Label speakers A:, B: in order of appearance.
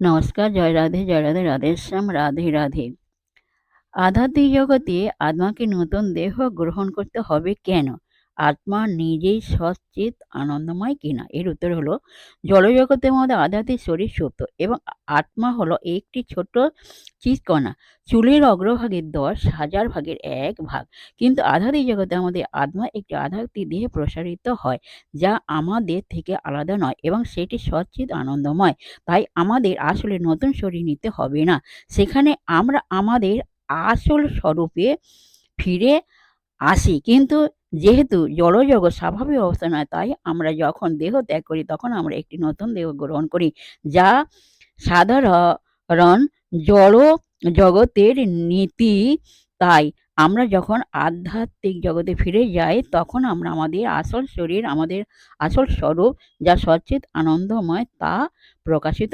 A: নমস্কার, জয় রাধে, রাধেশ্যাম, রাধে রাধে। আধ্যাত্মিক জগতে আত্মাকে নতুন দেহ গ্রহণ করতে হবে কেন? আত্মা নিজেই সচ্চিৎ আনন্দময় কিনা? এর উত্তর হলো, জড়জগতের মধ্যে আধ্যাত্মিক শরীর সত্য এবং আত্মা হলো একটি ছোট চিৎকণা, চুলের অগ্রভাগের 10,000 ভাগের 1 ভাগ। কিন্তু আধ্যাত্মিক জগতে আমাদের আত্মা একটি আধ্যাত্মিক দেহে প্রসারিত হয়, যা আমাদের থেকে আলাদা নয় এবং সেটি সচ্চিৎ আনন্দময়। তাই আমাদের আসলে নতুন শরীর নিতে হবে না। সেখানে আমরা আমাদের আসল স্বরূপে ফিরে আসি। কিন্তু যেহেতু জড়জগৎ স্বাভাবিক অবস্থা নয়, তাই আমরা যখন দেহ ত্যাগ করি তখন আমরা একটি নতুন দেহ গ্রহণ করি, যা সাধারণ জড় জগতের নীতি। তাই আমরা যখন আধ্যাত্মিক জগতে ফিরে যাই তখন আমরা আমাদের আসল শরীর, আমাদের আসল স্বরূপ, যা সচ্চিৎ আনন্দময়, তা প্রকাশিত